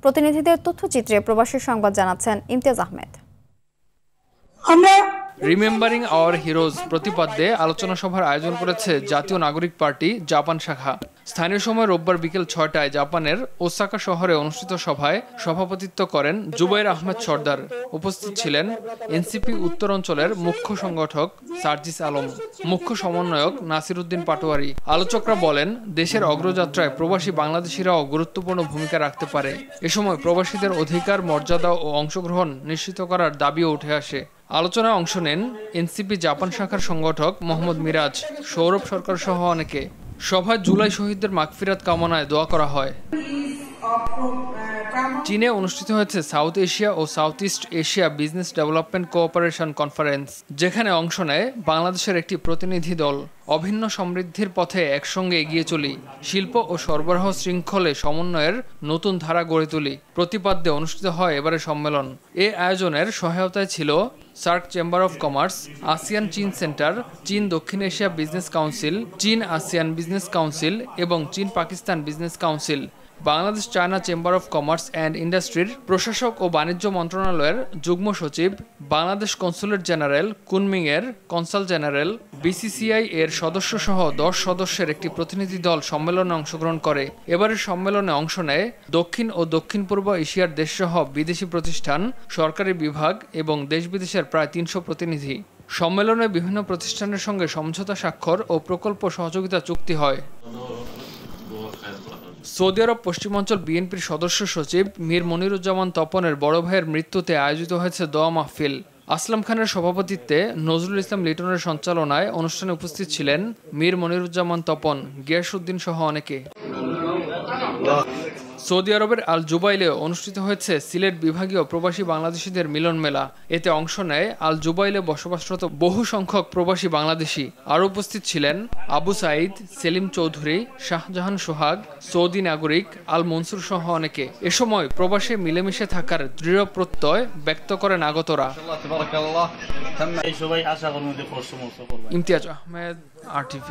প্রতিনিধিদের তথ্যচিত্রে প্রবাসী সংবাদ জানাচ্ছেন Imtiaz Ahmed. Remembering our heroes প্রতিপাদ্যে আলোচনা সভার আয়োজন করেছে জাতীয় নাগরিক পার্টি জাপান শাখা। স্থানীয় সময় রোববার বিকেল ৬টায় জাপানের ওসাকা শহরে অনুষ্ঠিত সভায় সভাপতিত্ব করেন জুবাইর আহমেদ সর্দার। উপস্থিত ছিলেন এনসিপি উত্তর অঞ্চলের মুখ্য সংগঠক সার্জিস আলম, মুখ্য সমন্বয়ক নাসির উদ্দিন পাটোয়ারি। আলোচকরা বলেন, দেশের অগ্রযাত্রায় প্রবাসী বাংলাদেশিরাও গুরুত্বপূর্ণ ভূমিকা রাখতে পারে। এ সময় প্রবাসীদের অধিকার, মর্যাদা ও অংশগ্রহণ নিশ্চিত করার দাবিও উঠে আসে। আলোচনায় অংশ নেন এনসিপি জাপান শাখার সংগঠক মোহাম্মদ মিরাজ, সৌরভ সরকার সহ অনেকে। সভায় জুলাই শহীদদের মাগফিরাত কামনায় দোয়া করা হয়। চীনে অনুষ্ঠিত হয়েছে সাউথ এশিয়া ও South East Asia business development cooperation conference, যেখানে অংশ নেয় বাংলাদেশের একটি প্রতিনিধি দল। অভিন্ন সমৃদ্ধির পথে একসঙ্গে এগিয়ে চলি, শিল্প ও সরবরাহ শৃঙ্খলে সমন্বয়ের নতুন ধারা গড়ে তুলি প্রতিপাদ্যে অনুষ্ঠিত হয় এবারের সম্মেলন। এ আয়োজনের সহায়তায় ছিল SAARC chamber of commerce, ASEAN চীন সেন্টার, চীন দক্ষিণ এশিয়া বিজনেস কাউন্সিল, চীন আসিয়ান বিজনেস কাউন্সিল এবং চীন Pakistan business council. Bangladesh China chamber of commerce and ইন্ডাস্ট্রির প্রশাসক ও বাণিজ্য মন্ত্রণালয়ের যুগ্ম সচিব, বাংলাদেশ কনসুলেট জেনারেল কুনমিং এর কনসাল জেনারেল, বিসিসিআই এর সদস্য সহ 10 সদস্যের একটি প্রতিনিধি দল সম্মেলনে অংশগ্রহণ করে। এবারের সম্মেলনে অংশ নেয় দক্ষিণ ও দক্ষিণ পূর্ব এশিয়ার দেশসহ বিদেশি প্রতিষ্ঠান, সরকারি বিভাগ এবং দেশ বিদেশের প্রায় 300 প্রতিনিধি। সম্মেলনে বিভিন্ন প্রতিষ্ঠানের সঙ্গে সমঝোতা স্বাক্ষর ও প্রকল্প সহযোগিতা চুক্তি হয়। সৌদি আরব পশ্চিমাঞ্চল বিএনপির সদস্য সচিব মীর মনিরুজ্জামান তপনের বড় ভাইয়ের মৃত্যুতে আয়োজিত হয়েছে দোয়া মাহফিল। আসলাম খানের সভাপতিত্বে, নজরুল ইসলাম লিটনের সঞ্চালনায় অনুষ্ঠানে উপস্থিত ছিলেন মীর মনিরুজ্জামান তপন, গিয়াসউদ্দিন সহ অনেকে। সৌদি আরবের আল জুবাইলে অনুষ্ঠিত হয়েছে সিলেট বিভাগীয় প্রবাসী বাংলাদেশিদের মিলন মেলা। এতে অংশ নেয় আল জুবাইলে বসবাসরত বহু সংখ্যক প্রবাসী বাংলাদেশি। আরও উপস্থিত ছিলেন আবু সাঈদ, সেলিম চৌধুরী, শাহজাহান সোহাগ, সৌদি নাগরিক আল মনসুর সহ অনেকে। এ সময় প্রবাসে মিলেমিশে থাকার দৃঢ় প্রত্যয় ব্যক্ত করেন আগতরা। ইমতিয়াজ আহমেদ, RTV।